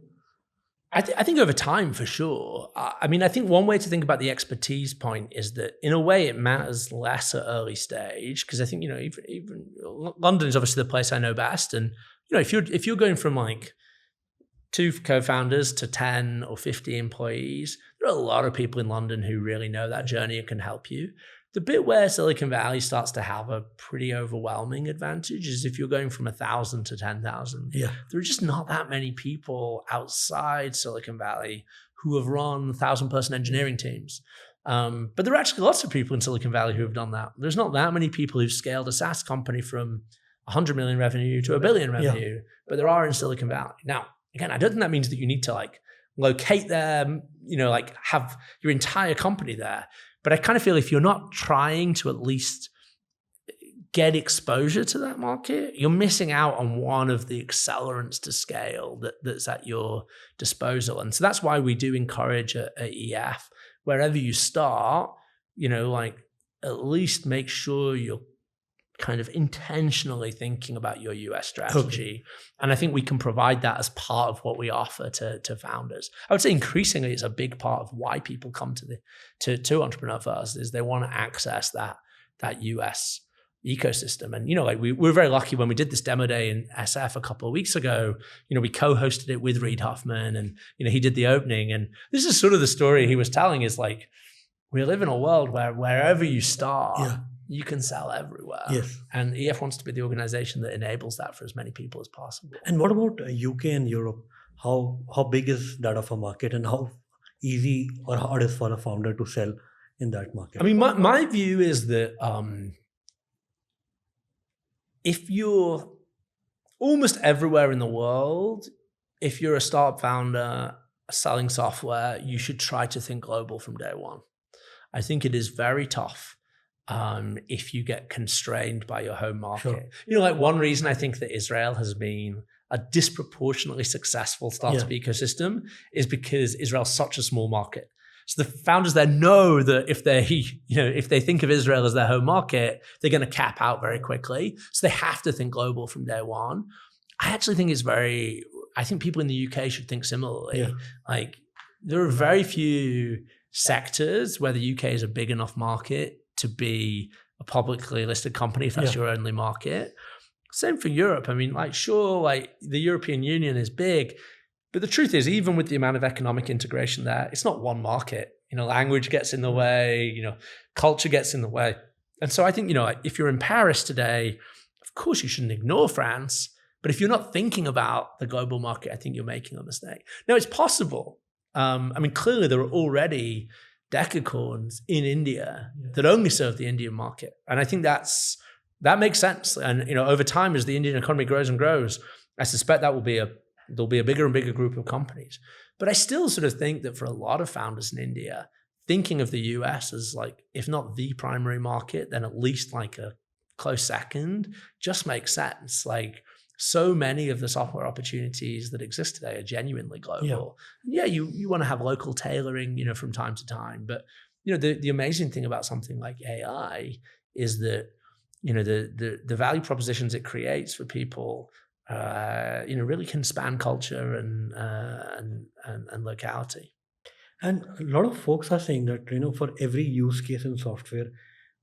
I think over time, for sure. I mean, I think one way to think about the expertise point is that in a way it matters less at early stage, because I think, even London is obviously the place I know best. And, if you're going from like 2 co-founders to 10 or 50 employees, there are a lot of people in London who really know that journey and can help you. The bit where Silicon Valley starts to have a pretty overwhelming advantage is if you're going from 1,000 to 10,000. Yeah. There are just not that many people outside Silicon Valley who have run 1,000-person engineering teams. But there are actually lots of people in Silicon Valley who have done that. There's not that many people who've scaled a SaaS company from 100 million revenue to $1 billion revenue, but there are in Silicon Valley. Now, again, I don't think that means that you need to like locate there, like have your entire company there. But I kind of feel if you're not trying to at least get exposure to that market, you're missing out on one of the accelerants to scale that's at your disposal. And so that's why we do encourage at EF, wherever you start, like at least make sure you're kind of intentionally thinking about your US strategy. Okay. And I think we can provide that as part of what we offer to founders. I would say increasingly it's a big part of why people come to Entrepreneur First is they want to access that US ecosystem. And, like we were very lucky when we did this demo day in SF a couple of weeks ago, we co-hosted it with Reid Hoffman and, he did the opening. And this is sort of the story he was telling is like, we live in a world where wherever you start, you can sell everywhere. Yes. And EF wants to be the organization that enables that for as many people as possible. And what about UK and Europe? How big is that of a market and how easy or hard is for a founder to sell in that market? I mean, my view is that if you're almost everywhere in the world, if you're a startup founder selling software, you should try to think global from day one. I think it is very tough if you get constrained by your home market. Sure. Like one reason I think that Israel has been a disproportionately successful startup ecosystem is because Israel's such a small market. So the founders there know that if they think of Israel as their home market, they're going to cap out very quickly. So they have to think global from day one. I actually think I think people in the UK should think similarly. Yeah. Like there are very few sectors where the UK is a big enough market to be a publicly listed company if that's your only market. Same for Europe. I mean, the European Union is big, but the truth is, even with the amount of economic integration there, it's not one market. Language gets in the way, culture gets in the way. And so I think, if you're in Paris today, of course you shouldn't ignore France, But if you're not thinking about the global market, I think you're making a mistake. Now, it's possible. I mean, clearly there are already decacorns in India that only serve the Indian market. And I think that makes sense. And, over time, as the Indian economy grows and grows, I suspect there'll be a bigger and bigger group of companies. But I still sort of think that for a lot of founders in India, thinking of the US as like, if not the primary market, then at least like a close second, just makes sense. Like, so many of the software opportunities that exist today are genuinely global. Yeah, you want to have local tailoring, from time to time. But, the amazing thing about something like AI is that, the value propositions it creates for people, really can span culture and locality. And a lot of folks are saying that, for every use case in software,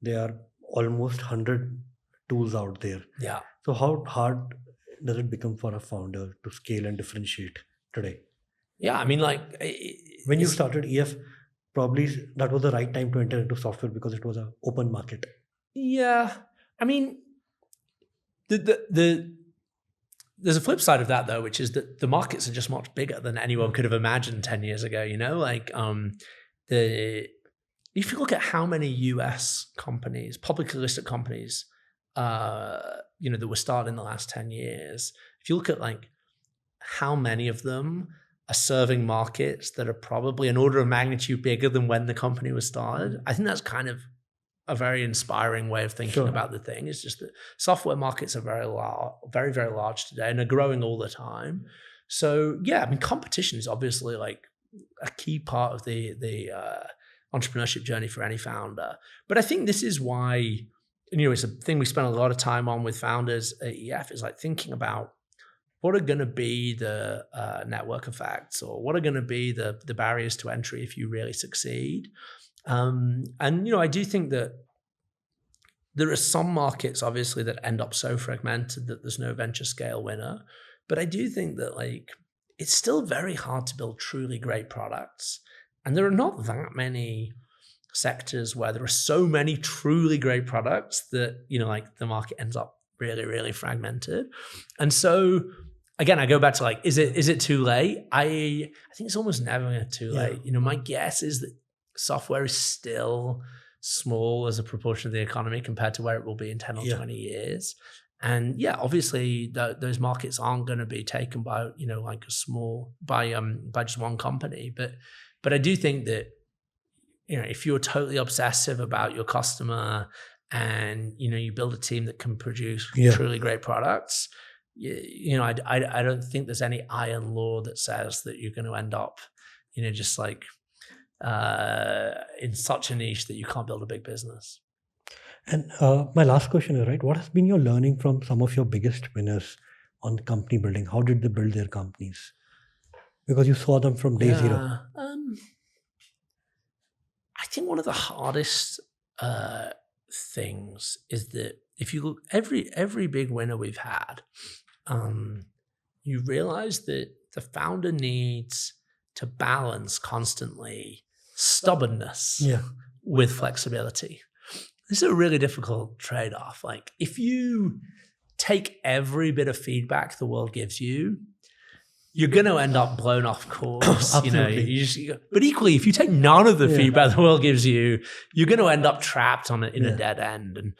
there are almost 100 tools out there. Yeah. So how hard does it become for a founder to scale and differentiate today? Yeah, I mean, like when you started EF, probably that was the right time to enter into software because it was an open market. Yeah, I mean, there's a flip side of that though, which is that the markets are just much bigger than anyone could have imagined 10 years ago. If you look at how many US companies, publicly listed companies, that were started in the last 10 years, if you look at like how many of them are serving markets that are probably an order of magnitude bigger than when the company was started, I think that's kind of a very inspiring way of thinking about the thing. It's just that software markets are very large, very, very large today, and are growing all the time. So yeah, I mean, competition is obviously like a key part of the entrepreneurship journey for any founder. But I think this is why, it's a thing we spend a lot of time on with founders at EF, is like thinking about what are going to be the network effects, or what are going to be the barriers to entry if you really succeed. And I do think that there are some markets, obviously, that end up so fragmented that there's no venture scale winner. But I do think that like it's still very hard to build truly great products. And there are not that many sectors where there are so many truly great products that, like the market ends up really, really fragmented. And so again, I go back to like, is it too late? I think it's almost never too late. My guess is that software is still small as a proportion of the economy compared to where it will be in 10 or 20 years. And yeah, obviously those markets aren't going to be taken by, like by just one company. But I do think that, if you're totally obsessive about your customer and, you build a team that can produce truly great products, I don't think there's any iron law that says that you're going to end up, just like in such a niche that you can't build a big business. And my last question is, right, what has been your learning from some of your biggest winners on company building? How did they build their companies? Because you saw them from day zero. I think one of the hardest things is that if you look every big winner we've had, you realize that the founder needs to balance constantly stubbornness with flexibility. This is a really difficult trade-off. Like if you take every bit of feedback the world gives you, you're going to end up blown off course. But equally, if you take none of the feedback the world gives you, you're going to end up trapped in a dead end. And,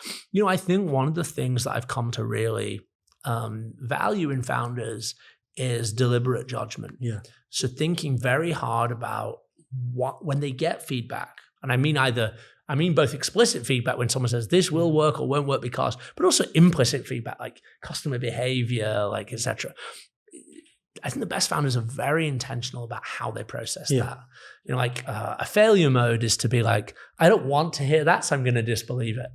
I think one of the things that I've come to really value in founders is deliberate judgment. Yeah. So thinking very hard about when they get feedback, and I mean both explicit feedback when someone says this will work or won't work because, but also implicit feedback like customer behavior, like etc. I think the best founders are very intentional about how they process that. A failure mode is to be like, I don't want to hear that, so I'm going to disbelieve it.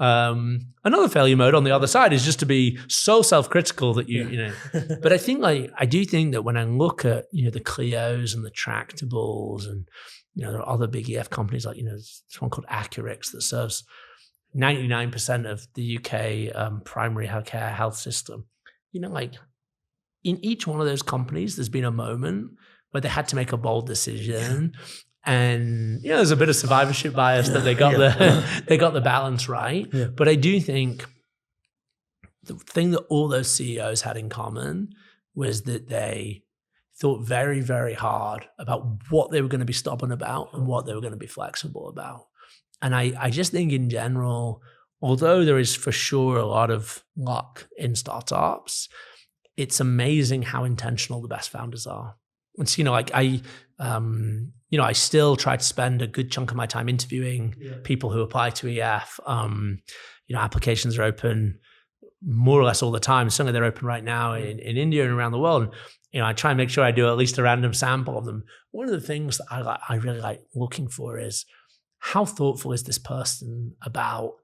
Another failure mode on the other side is just to be so self-critical that But I think I do think that when I look at the Clios and the Tractables and there are other big EF companies like there's one called Accurix that serves 99% of the UK primary healthcare health system. In each one of those companies, there's been a moment where they had to make a bold decision, and there's a bit of survivorship bias that they got the balance right. Yeah. But I do think the thing that all those CEOs had in common was that they thought very, very hard about what they were going to be stubborn about and what they were going to be flexible about. And I just think in general, although there is for sure a lot of luck in startups, it's amazing how intentional the best founders are. And so, I still try to spend a good chunk of my time interviewing people who apply to EF. Applications are open more or less all the time. Certainly they're open right now in India and around the world. I try and make sure I do at least a random sample of them. One of the things that I really like looking for is how thoughtful is this person about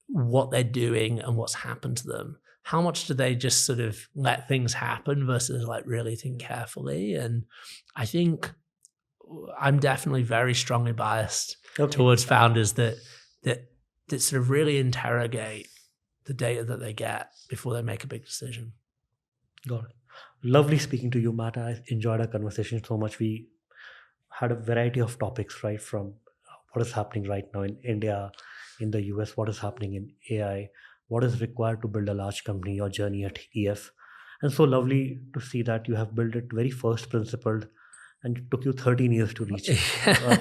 what they're doing and what's happened to them? How much do they just sort of let things happen versus like really think carefully? And I think I'm definitely very strongly biased towards founders that sort of really interrogate the data that they get before they make a big decision. Got it. Lovely speaking to you, Matt. I enjoyed our conversation so much. We had a variety of topics, right? From what is happening right now in India, in the US, what is happening in AI, what is required to build a large company, your journey at EF. And so lovely to see that you have built it very first principled, and it took you 13 years to reach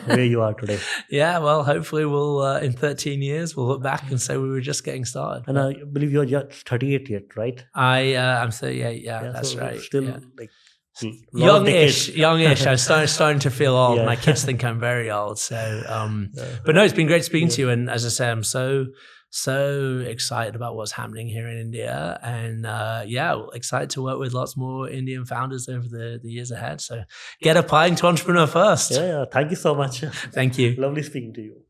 where you are today. Yeah, well, hopefully we'll, in 13 years, we'll look back and say we were just getting started. And I believe you're just 38 yet, right? I'm 38, that's so right. Still like youngish. I'm starting to feel old. My kids think I'm very old. So, but no, it's been great speaking to you. And as I say, I'm so excited about what's happening here in India, and excited to work with lots more Indian founders over the years ahead. So get applying to Entrepreneur First. Yeah. Thank you so much. Thank you. Lovely speaking to you.